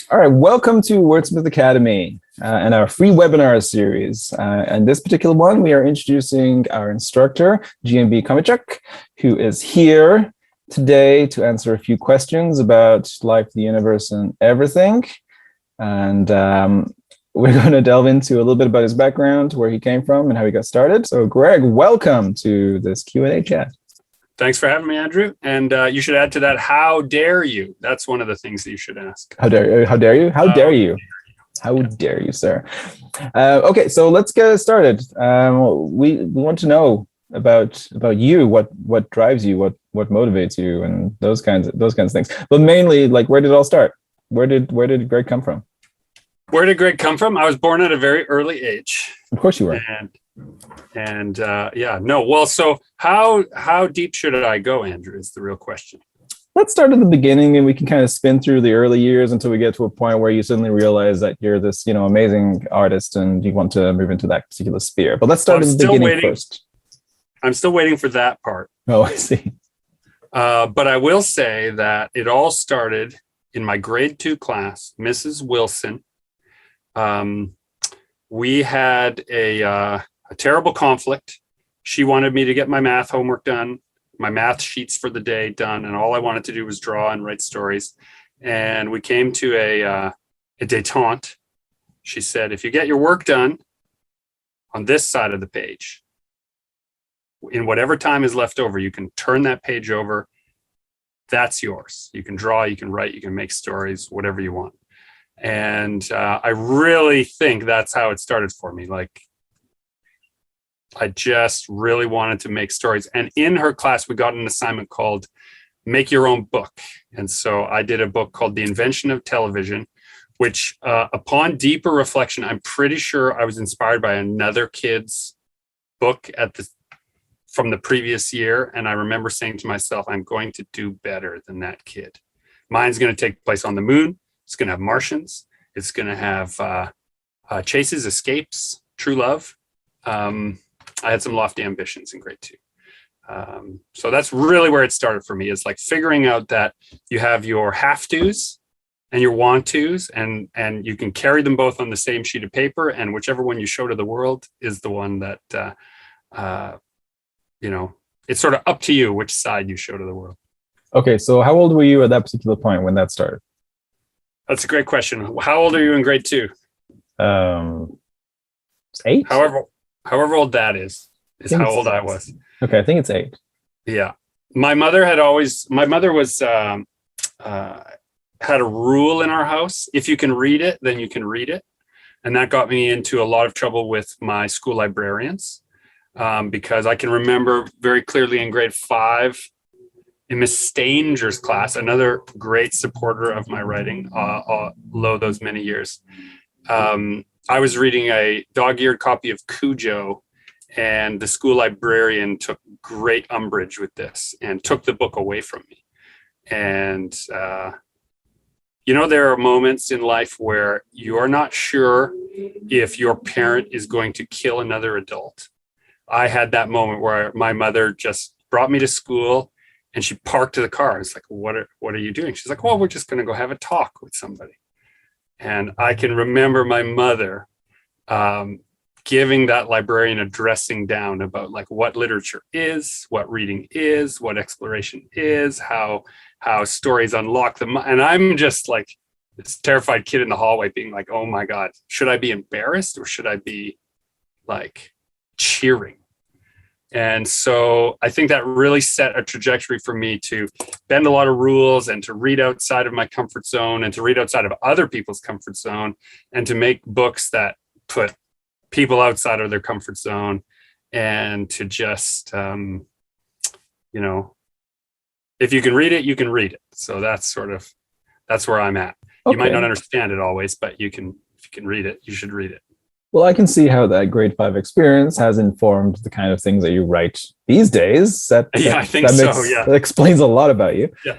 All right, welcome to Wordsmith Academy and our free webinar series. And this particular one, we are introducing our instructor, GMB Chomichuk, who is here today to answer a few questions about life, the universe, and everything. And we're going to delve into a little bit about his background, where he came from, and how he got started. So, Greg, welcome to this Q&A chat. Thanks for having me, Andrew. And you should add to that, how dare you? That's one of the things that you should ask. How dare you? How dare you? How dare you? How dare you, sir? Okay, so let's get started. We want to know about you, what drives you, what motivates you, and those kinds of things. But mainly, like, where did it all start? Where did Greg come from? Where did Greg come from? I was born at a very early age. Of course you were. So how deep should I go, Andrew, is the real question. Let's start at the beginning, and we can kind of spin through the early years until we get to a point where you suddenly realize that you're this, amazing artist and you want to move into that particular sphere. But let's start at the beginning first. I'm still waiting for that part. Oh, I see. But I will say that it all started in my grade 2 class, Mrs. Wilson. We had a terrible conflict. She wanted me to get my math homework done, my math sheets for the day done, and all I wanted to do was draw and write stories. And we came to a détente. She said, if you get your work done on this side of the page, in whatever time is left over, you can turn that page over. That's yours. You can draw, you can write, you can make stories, whatever you want. And I really think that's how it started for me. Like, I just really wanted to make stories. And in her class, we got an assignment called Make Your Own Book. And so I did a book called The Invention of Television, which upon deeper reflection, I'm pretty sure I was inspired by another kid's book from the previous year. And I remember saying to myself, I'm going to do better than that kid. Mine's going to take place on the moon. It's going to have Martians. It's going to have chases, escapes, true love. I had some lofty ambitions in grade 2. So that's really where it started for me, is like figuring out that you have your have tos and your want tos, and you can carry them both on the same sheet of paper, and whichever one you show to the world is the one that, it's sort of up to you which side you show to the world. Okay, so how old were you at that particular point when that started? That's a great question. How old are you in grade 2? 8. However old that is how old I was. Okay, I think it's 8. Yeah. My mother was had a rule in our house. If you can read it, then you can read it. And that got me into a lot of trouble with my school librarians, because I can remember very clearly in grade 5, in Miss Stanger's class, another great supporter of my writing, lo those many years. I was reading a dog-eared copy of Cujo, and the school librarian took great umbrage with this and took the book away from me. And, there are moments in life where you are not sure if your parent is going to kill another adult. I had that moment where my mother just brought me to school and she parked the car. It's like, what are you doing? She's like, well, we're just going to go have a talk with somebody. And I can remember my mother giving that librarian a dressing down about like what literature is, what reading is, what exploration is, how stories unlock them. And I'm just like this terrified kid in the hallway being like, oh my God, should I be embarrassed or should I be like cheering? And so I think that really set a trajectory for me to bend a lot of rules and to read outside of my comfort zone and to read outside of other people's comfort zone and to make books that put people outside of their comfort zone and to just, if you can read it, you can read it. So that's where I'm at. Okay. You might not understand it always, but if you can read it, you should read it. Well, I can see how that grade 5 experience has informed the kind of things that you write these days. I think so. Yeah, that explains a lot about you. Yeah,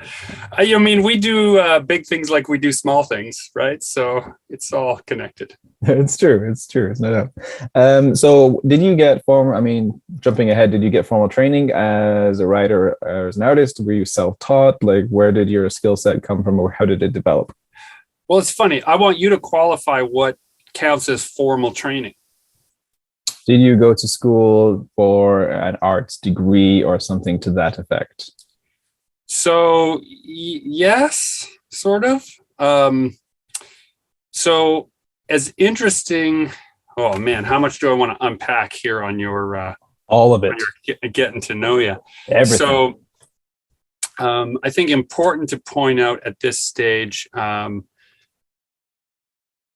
I mean, we do big things like we do small things, right? So it's all connected. It's true. It's no doubt. So, did you get jumping ahead, did you get formal training as a writer or as an artist? Were you self-taught? Like, where did your skill set come from, or how did it develop? Well, it's funny. I want you to qualify what counts as formal training. Did you go to school for an arts degree or something to that effect? So yes, sort of. So as interesting. Oh man, how much do I want to unpack here on your All of it. getting to know you? Everything. So I think important to point out at this stage.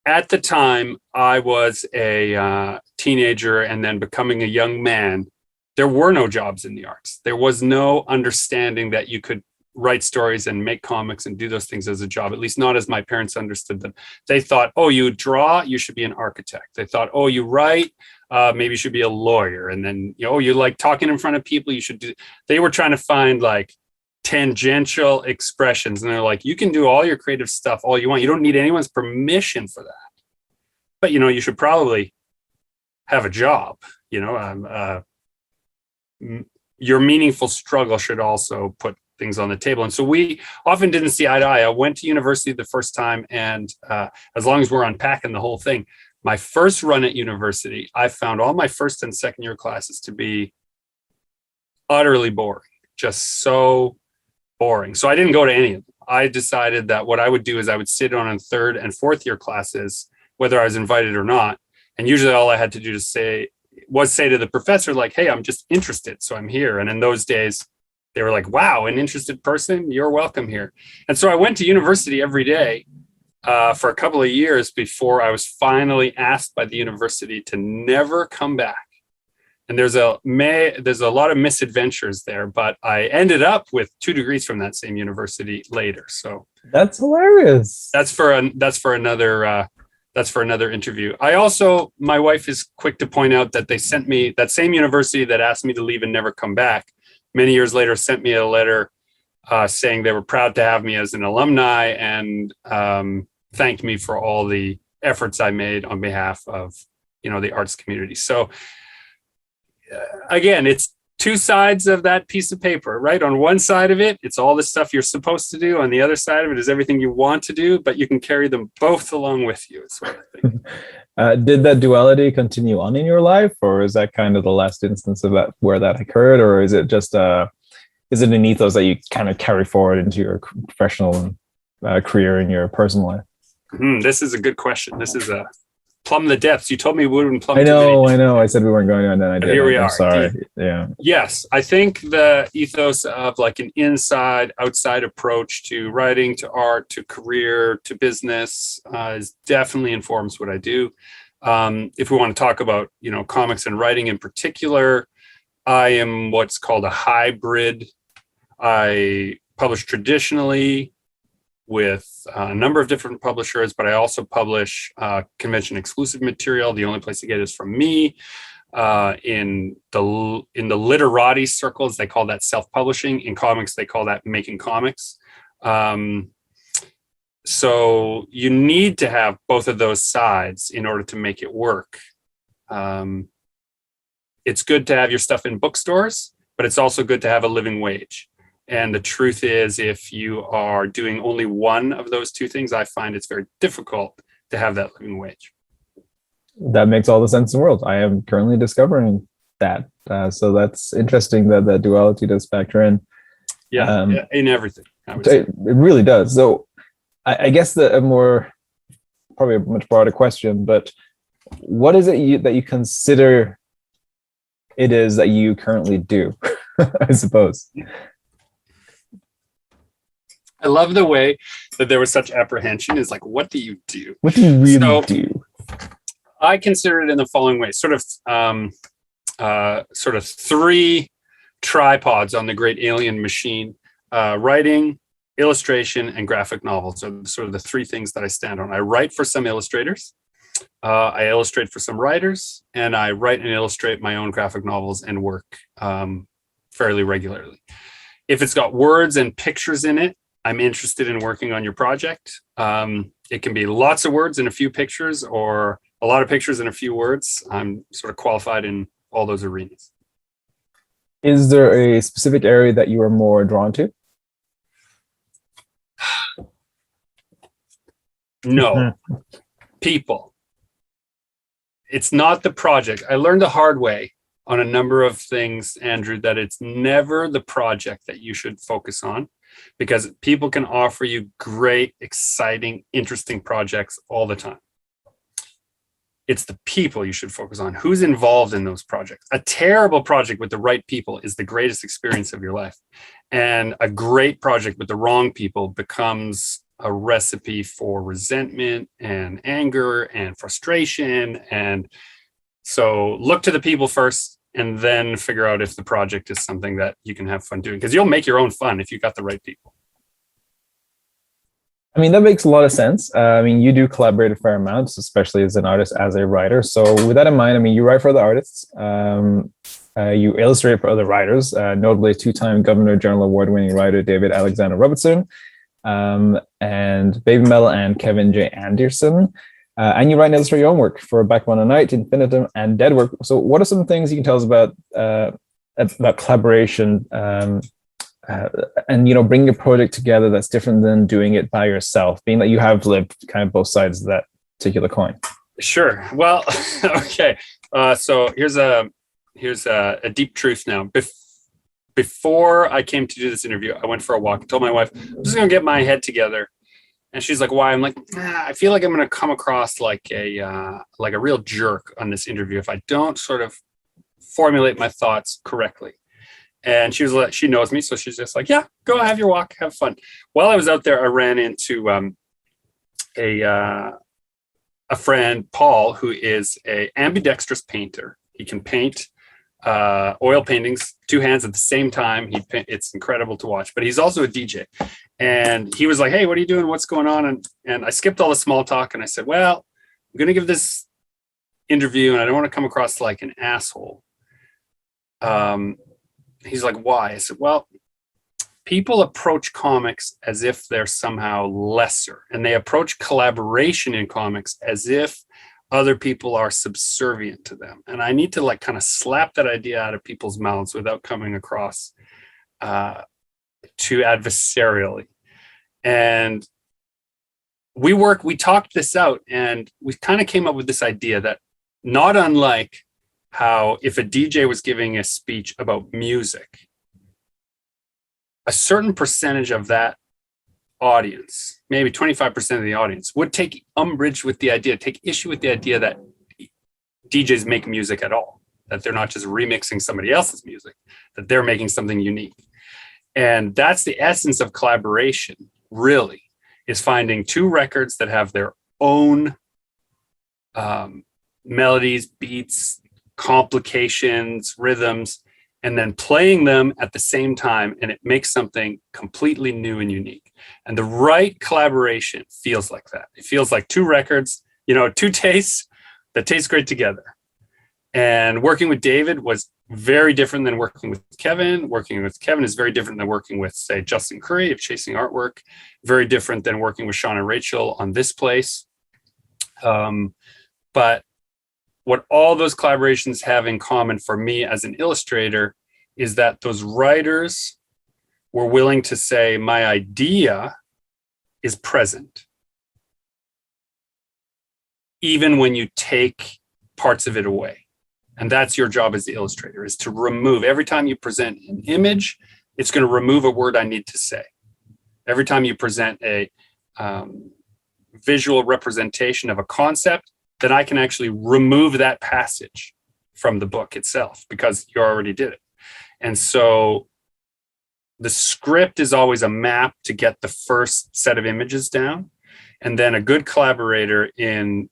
At the time, I was a teenager and then becoming a young man. There were no jobs in the arts. There was no understanding that you could write stories and make comics and do those things as a job, at least not as my parents understood them. They thought, oh, you draw, you should be an architect. They thought, oh, you write, maybe you should be a lawyer. And then, you know, you like talking in front of people, you should do. They were trying to find like tangential expressions. And they're like, you can do all your creative stuff all you want. You don't need anyone's permission for that. But, you know, you should probably have a job, you know, your meaningful struggle should also put things on the table. And so we often didn't see eye to eye. I went to university the first time, and as long as we're unpacking the whole thing, my first run at university, I found all my first and second year classes to be utterly boring, just so boring. So I didn't go to any of them. I decided that what I would do is I would sit on third and fourth year classes, whether I was invited or not. And usually all I had to do to say to the professor, like, hey, I'm just interested, so I'm here. And in those days, they were like, wow, an interested person, you're welcome here. And so I went to university every day for a couple of years before I was finally asked by the university to never come back. And there's a lot of misadventures there, but I ended up with 2 degrees from that same university later. So that's hilarious. That's for another interview. My wife is quick to point out that they sent me, that same university that asked me to leave and never come back, many years later sent me a letter saying they were proud to have me as an alumni and thanked me for all the efforts I made on behalf of, you know, the arts community. So again, it's 2 sides of that piece of paper, right? On one side of it, it's all the stuff you're supposed to do. On the other side of it is everything you want to do, but you can carry them both along with you. Is what I think. Did that duality continue on in your life, or is that kind of the last instance of that where that occurred, or is it just is it an ethos that you kind of carry forward into your professional career and your personal life? This is a good question. This is a plumb the depths. You told me we wouldn't plumb. I know. I said we weren't going to, and then I did. Here we are. Sorry. Yeah. Yes, I think the ethos of like an inside outside approach to writing, to art, to career, to business is definitely informs what I do. If we want to talk about, you know, comics and writing in particular, I am what's called a hybrid. I publish traditionally with a number of different publishers, but I also publish convention exclusive material. The only place to get it is from me. In the literati circles, they call that self-publishing. In comics, they call that making comics. So you need to have both of those sides in order to make it work. It's good to have your stuff in bookstores, but it's also good to have a living wage. And the truth is, if you are doing only one of those 2 things, I find it's very difficult to have that living wage. That makes all the sense in the world. I am currently discovering that. So that's interesting that that duality does factor in. Yeah, in everything. It really does. So I guess probably a much broader question, but what is it that you consider it is that you currently do, I suppose? I love the way that there was such apprehension. Is like, what do you do? What do you really do? I consider it in the following way: sort of 3 tripods on the great alien machine: writing, illustration, and graphic novels are sort of the 3 things that I stand on. I write for some illustrators, I illustrate for some writers, and I write and illustrate my own graphic novels and work fairly regularly. If it's got words and pictures in it, I'm interested in working on your project. It can be lots of words and a few pictures, or a lot of pictures and a few words. I'm sort of qualified in all those arenas. Is there a specific area that you are more drawn to? No, people. It's not the project. I learned the hard way on a number of things, Andrew, that it's never the project that you should focus on, because people can offer you great, exciting, interesting projects all the time. It's the people you should focus on. Who's involved in those projects? A terrible project with the right people is the greatest experience of your life. And a great project with the wrong people becomes a recipe for resentment and anger and frustration. And so look to the people first, and then figure out if the project is something that you can have fun doing, because you'll make your own fun if you got the right people. I mean, that makes a lot of sense. I mean, you do collaborate a fair amount, especially as an artist, as a writer. So with that in mind, I mean, you write for other artists, you illustrate for other writers, notably two-time Governor General Award-winning writer David Alexander Robertson, and Baby Metal and Kevin J. Anderson. And you write and illustrate your own work for Back One Night, Infinitum, and Dead Work. So what are some things you can tell us about collaboration, and, you know, bringing a project together that's different than doing it by yourself, being that you have lived kind of both sides of that particular coin? Sure. Well, okay. So here's a deep truth now. Before I came to do this interview, I went for a walk. I told my wife, I'm just going to get my head together. And she's like, why? I'm like, I feel like I'm going to come across like a real jerk on this interview if I don't sort of formulate my thoughts correctly. And she was like, she knows me, so she's just like, yeah, go have your walk, have fun. While I was out there, I ran into a friend, Paul, who is a ambidextrous painter. He can paint oil paintings, two hands at the same time. It's incredible to watch, but he's also a DJ. And he was like, hey, what are you doing? What's going on? And I skipped all the small talk and I said, well, I'm going to give this interview and I don't want to come across like an asshole. He's like, why? I said, well, people approach comics as if they're somehow lesser, and they approach collaboration in comics as if other people are subservient to them. And I need to like kind of slap that idea out of people's mouths without coming across too adversarially. And we talked this out, and we kind of came up with this idea that, not unlike how if a DJ was giving a speech about music, a certain percentage of that audience, maybe 25% of the audience, would take umbrage with the idea, take issue with the idea that DJs make music at all, that they're not just remixing somebody else's music, that they're making something unique. And that's the essence of collaboration, really, is finding two records that have their own melodies, beats, complications, rhythms, and then playing them at the same time, and it makes something completely new and unique. And the right collaboration feels like that. It feels like two records, you know, two tastes that taste great together. And working with David was very different than working with Kevin. Working with Kevin is very different than working with, say, Justin Curry of Chasing Artwork. Very different than working with Sean and Rachel on This Place. But what all those collaborations have in common for me as an illustrator is that those writers were willing to say, my idea is present, even when you take parts of it away. And that's your job as the illustrator, is to remove. Every time you present an image, it's going to remove a word I need to say. Every time you present a visual representation of a concept, then I can actually remove that passage from the book itself because you already did it. And so the script is always a map to get the first set of images down. And then a good collaborator in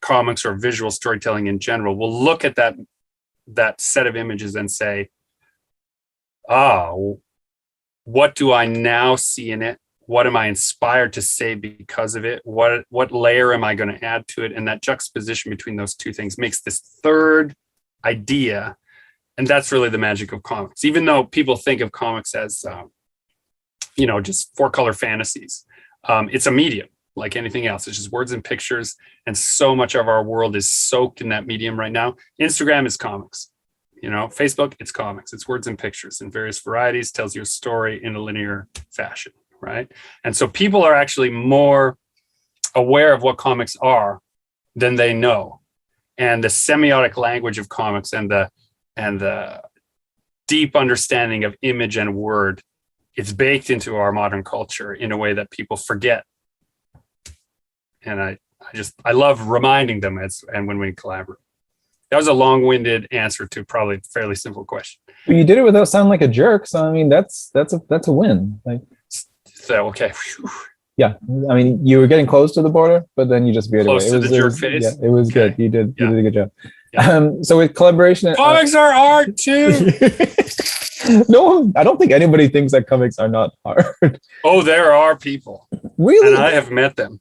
comics or visual storytelling in general will look at that set of images and say, what do I now see in it? What am I inspired to say because of it? What layer am I going to add to it? And that juxtaposition between those two things makes this third idea. And that's really the magic of comics. Even though people think of comics as, just 4-color fantasies, it's a medium like anything else. It's just words and pictures. And so much of our world is soaked in that medium right now. Instagram is comics. Facebook, it's comics. It's words and pictures in various varieties, tells you a story in a linear fashion. Right. And so people are actually more aware of what comics are, then they know. And the semiotic language of comics and the deep understanding of image and word, it's baked into our modern culture in a way that people forget. And I love reminding them and when we collaborate. That was a long-winded answer to probably a fairly simple question. But you did it without sounding like a jerk, so I mean that's a win. Like, so okay. Yeah, I mean you were getting close to the border, but then you just veered away. Close to the jerk face. Yeah, it was Okay. good. You did Yeah. a good job. Yeah. So with collaboration, Comics are art too. no, I don't think anybody thinks that comics are not hard. Oh, there are people, Really? and I have met them.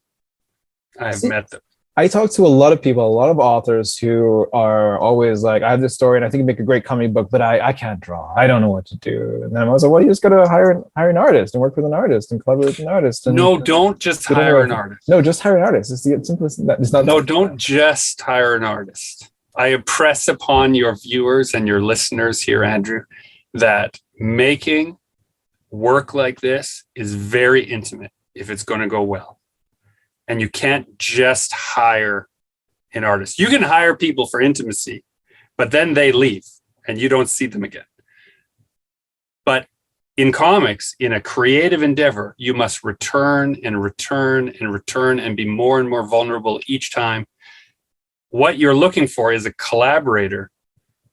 Met them. I talk to a lot of people, a lot of authors who are always like, I have this story and I think it'd make a great comic book, but I can't draw. I don't know what to do. And then I was like, well, you just got to hire an artist and work with an artist and collaborate with an artist. And, no, don't just hire an artist. No, just hire an artist. It's the simplest. It's not. No, don't just hire an artist. I impress upon your viewers and your listeners here, Andrew, that making work like this is very intimate if it's going to go well. And you can't just hire an artist. You can hire people for intimacy, but then they leave and you don't see them again. But in comics, in a creative endeavor, you must return and return and return and be more and more vulnerable each time. What you're looking for is a collaborator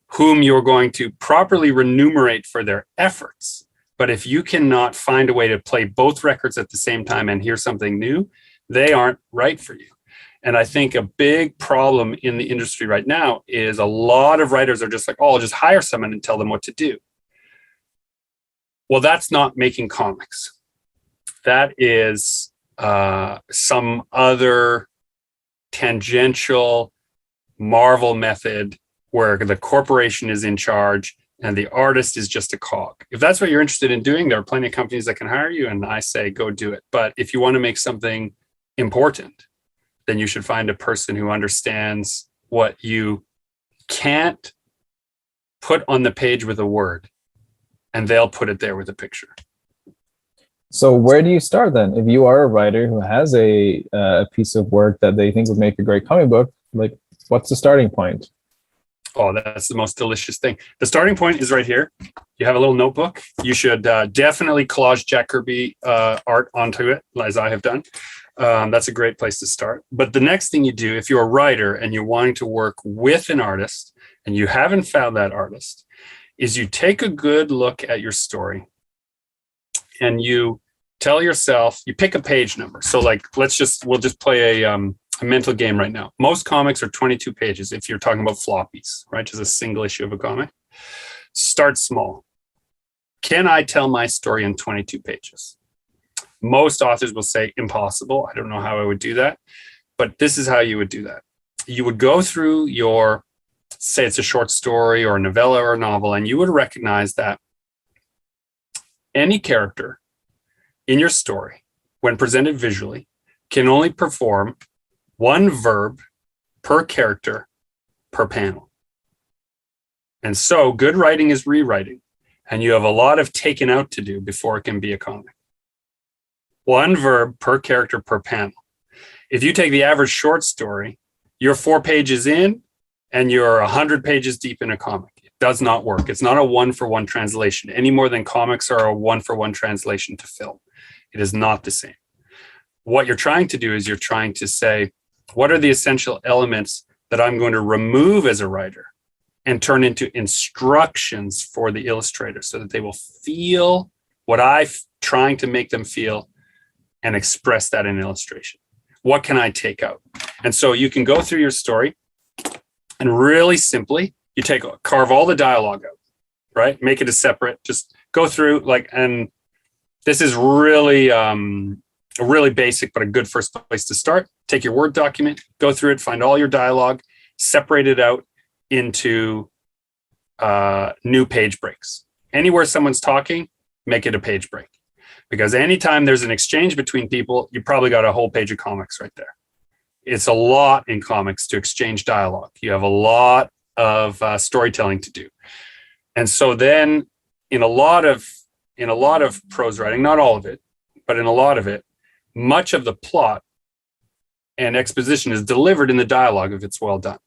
whom you're going to properly remunerate for their efforts. But if you cannot find a way to play both records at the same time and hear something new, they aren't right for you. And I think a big problem in the industry right now is a lot of writers are just like, oh, I'll just hire someone and tell them what to do. Well, that's not making comics. That is some other tangential Marvel method where the corporation is in charge and the artist is just a cog. If that's what you're interested in doing, there are plenty of companies that can hire you, and I say go do it. But if you want to make something important, then you should find a person who understands what you can't put on the page with a word, and they'll put it there with a picture. So where do you start then? If you are a writer who has a piece of work that they think would make a great comic book, like what's the starting point? Oh, that's the most delicious thing. The starting point is right here. You have a little notebook. You should definitely collage Jack Kirby art onto it, as I have done. That's a great place to start. But the next thing you do, if you're a writer and you're wanting to work with an artist and you haven't found that artist, is you take a good look at your story and you tell yourself, you pick a page number. So like, we'll just play a mental game right now. Most comics are 22 pages if you're talking about floppies, right? Just a single issue of a comic. Start small. Can I tell my story in 22 pages? Most authors will say impossible. I don't know how I would do that, but this is how you would do that. You would go through your, say it's a short story or a novella or a novel, and you would recognize that any character in your story, when presented visually, can only perform one verb per character per panel. And so good writing is rewriting, and you have a lot of taken out to do before it can be a comic. One verb per character per panel. If you take the average short story, you're 4 pages in and you're 100 pages deep in a comic. It does not work. It's not a one-for-one translation any more than comics are a one-for-one translation to film. It is not the same. What you're trying to do is you're trying to say, what are the essential elements that I'm going to remove as a writer and turn into instructions for the illustrator so that they will feel what I'm trying to make them feel and express that in illustration. What can I take out? And so you can go through your story and really simply, you carve all the dialogue out, right? Make it a separate, just go through and this is really, really basic, but a good first place to start. Take your Word document, go through it, find all your dialogue, separate it out into new page breaks. Anywhere someone's talking, make it a page break. Because anytime there's an exchange between people, you probably got a whole page of comics right there. It's a lot in comics to exchange dialogue. You have a lot of storytelling to do. And so then in a lot of prose writing, not all of it, but in a lot of it, much of the plot and exposition is delivered in the dialogue if it's well done.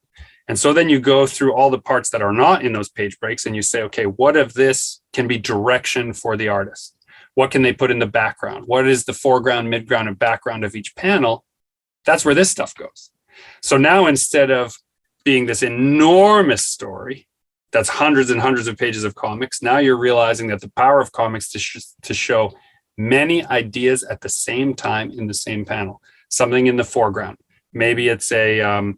And so then you go through all the parts that are not in those page breaks and you say, okay, what of this can be direction for the artist? What can they put in the background? What is the foreground, midground, and background of each panel? That's where this stuff goes. So now instead of being this enormous story that's hundreds and hundreds of pages of comics, now you're realizing that the power of comics to show many ideas at the same time in the same panel. Something in the foreground. Maybe it's a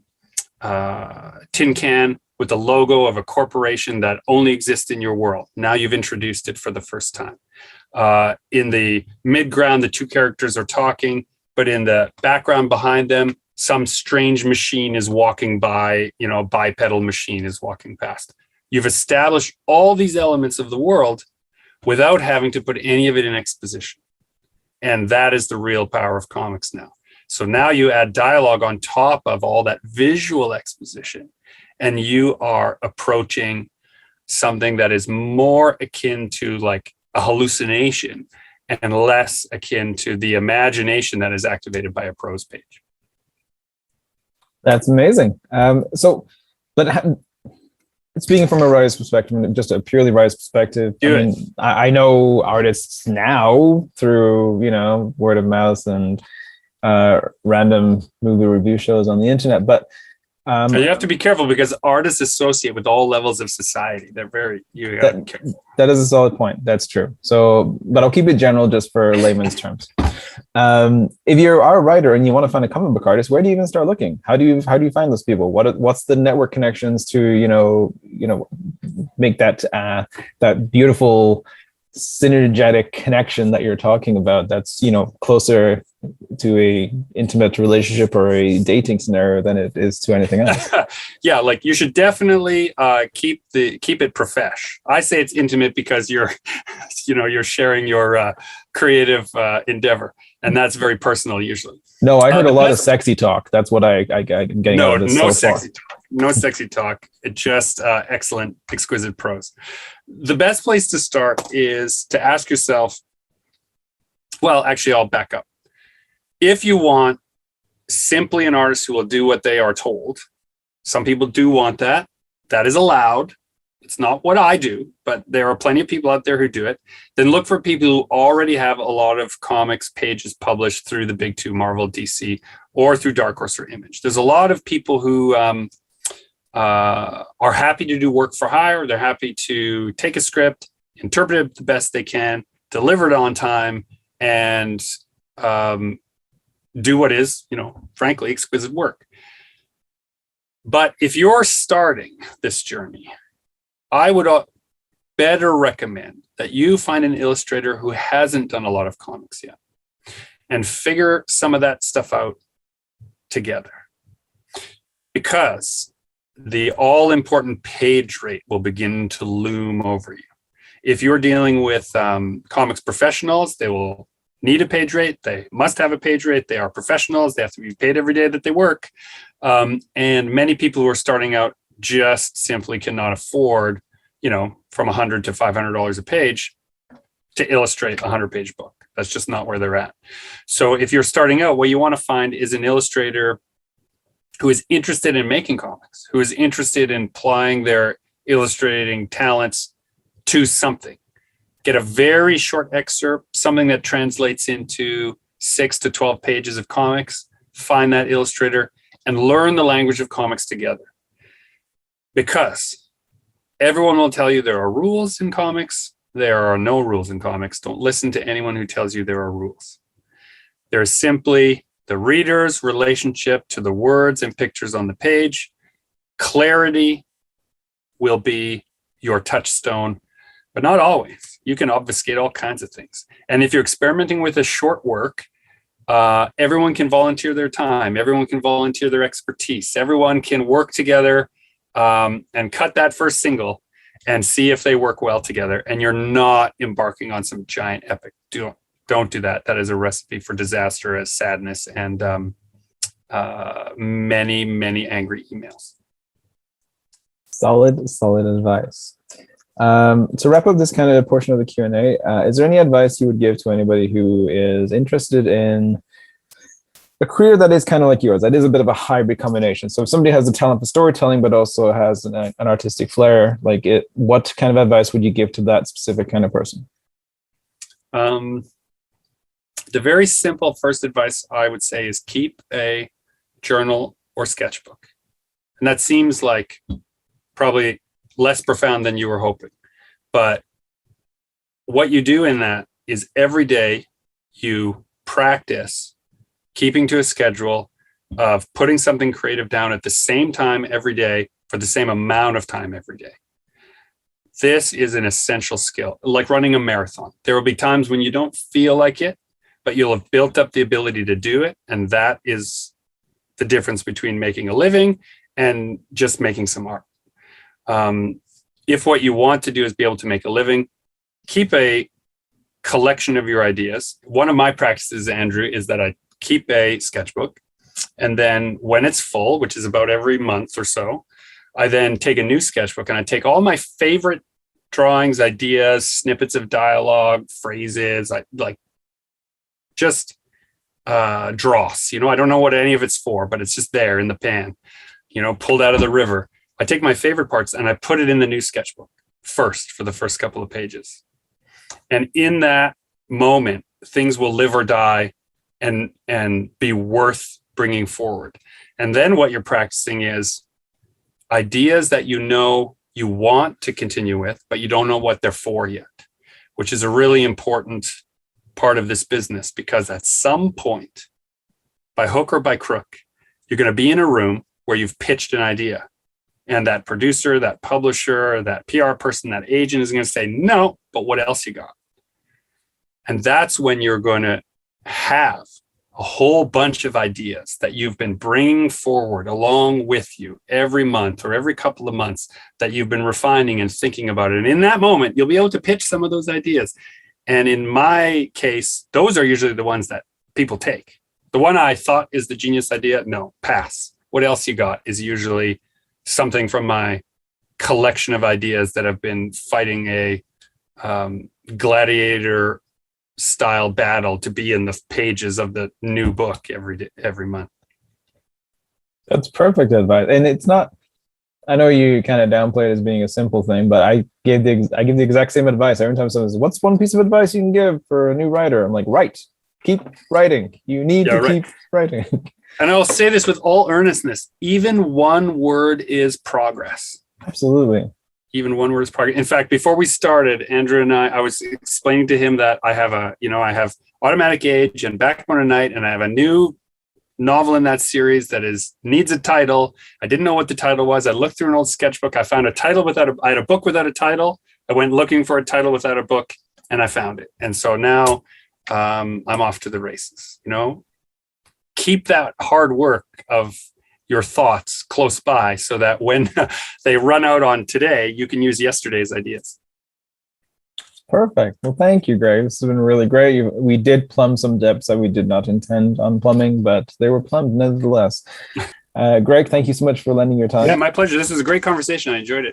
tin can with the logo of a corporation that only exists in your world. Now you've introduced it for the first time. In the midground, the two characters are talking, but in the background behind them, some strange machine is walking by, a bipedal machine is walking past. You've established all these elements of the world without having to put any of it in exposition. And that is the real power of comics now. So now you add dialogue on top of all that visual exposition, and you are approaching something that is more akin to like a hallucination and less akin to the imagination that is activated by a prose page. That's amazing. Speaking from a writer's perspective, just a purely writer's perspective, I know artists now through, word of mouth and random movie review shows on the internet, but you have to be careful because artists associate with all levels of society. They're that is a solid point. That's true. So, but I'll keep it general just for layman's terms. If you are a writer and you want to find a comic book artist, where do you even start looking? How do you find those people? What's the network connections to make that beautiful synergetic connection that you're talking about? That's closer to a intimate relationship or a dating scenario than it is to anything else. Yeah, like you should definitely keep it profesh. I say it's intimate because you're sharing your creative endeavor, and that's very personal usually. No, I heard a lot of sexy talk. That's what I'm getting out of this so far. No sexy talk. It just excellent, exquisite prose. The best place to start is to ask yourself, well, actually, I'll back up. If you want simply an artist who will do what they are told, some people do want that. That is allowed. It's not what I do, but there are plenty of people out there who do it. Then look for people who already have a lot of comics pages published through the big two, Marvel, DC, or through Dark Horse or Image. There's a lot of people who are happy to do work for hire. They're happy to take a script, interpret it the best they can, deliver it on time, and do what is, frankly, exquisite work. But if you're starting this journey, I would better recommend that you find an illustrator who hasn't done a lot of comics yet and figure some of that stuff out together. Because the all-important page rate will begin to loom over you. If you're dealing with comics professionals, they will need a page rate. They must have a page rate. They are professionals. They have to be paid every day that they work. And many people who are starting out just simply cannot afford, from $100 to $500 a page to illustrate a 100-page book. That's just not where they're at. So if you're starting out, what you want to find is an illustrator who is interested in making comics, who is interested in applying their illustrating talents to something. Get a very short excerpt, something that translates into 6 to 12 pages of comics, find that illustrator, and learn the language of comics together. Because everyone will tell you there are rules in comics. There are no rules in comics. Don't listen to anyone who tells you there are rules. There is simply the reader's relationship to the words and pictures on the page. Clarity will be your touchstone, but not always. You can obfuscate all kinds of things. And if you're experimenting with a short work, everyone can volunteer their time. Everyone can volunteer their expertise. Everyone can work together and cut that first single and see if they work well together. And you're not embarking on some giant epic. Don't do that. That is a recipe for disaster, sadness, and many, many angry emails. Solid advice. To wrap up this kind of portion of the Q&A, is there any advice you would give to anybody who is interested in a career that is kind of like yours, that is a bit of a hybrid combination. So if somebody has a talent for storytelling, but also has an artistic flair, like what kind of advice would you give to that specific kind of person? The very simple first advice I would say is keep a journal or sketchbook. And that seems like probably less profound than you were hoping. But what you do in that is every day you practice keeping to a schedule of putting something creative down at the same time every day for the same amount of time every day. This is an essential skill, like running a marathon. There will be times when you don't feel like it, but you'll have built up the ability to do it. And that is the difference between making a living and just making some art. If what you want to do is be able to make a living, keep a collection of your ideas. One of my practices, Andrew, is that I keep a sketchbook. And then when it's full, which is about every month or so, I then take a new sketchbook and I take all my favorite drawings, ideas, snippets of dialogue, phrases, just dross. I don't know what any of it's for, but it's just there in the pan, pulled out of the river. I take my favorite parts and I put it in the new sketchbook first for the first couple of pages. And in that moment, things will live or die and be worth bringing forward. And then what you're practicing is ideas that you want to continue with, but you don't know what they're for yet, which is a really important part of this business, because at some point, by hook or by crook, you're going to be in a room where you've pitched an idea. And that producer, that publisher, that PR person, that agent is going to say, no, but what else you got? And that's when you're going to have a whole bunch of ideas that you've been bringing forward along with you every month or every couple of months that you've been refining and thinking about it. And in that moment, you'll be able to pitch some of those ideas. And in my case, those are usually the ones that people take. The one I thought is the genius idea, no, pass. What else you got is usually something from my collection of ideas that have been fighting a gladiator style battle to be in the pages of the new book every month. That's perfect advice. And it's not, I know you kind of downplay it as being a simple thing, but I give the exact same advice every time someone says, what's one piece of advice you can give for a new writer? I'm like, write, keep writing. You need to keep writing. And I'll say this with all earnestness, even one word is progress. Absolutely. Even one word is progress. In fact, before we started, Andrew and I was explaining to him that I have I have Automatic Age and Backbone of Night, and I have a new novel in that series that needs a title. I didn't know what the title was. I looked through an old sketchbook. I found a title I had a book without a title. I went looking for a title without a book, and I found it. And so now I'm off to the races. Keep that hard work of your thoughts close by so that when they run out on today, you can use yesterday's ideas. Perfect. Well, thank you, Greg. This has been really great. We did plumb some depths that we did not intend on plumbing, but they were plumbed nevertheless. Greg, thank you so much for lending your time. Yeah, my pleasure. This was a great conversation. I enjoyed it.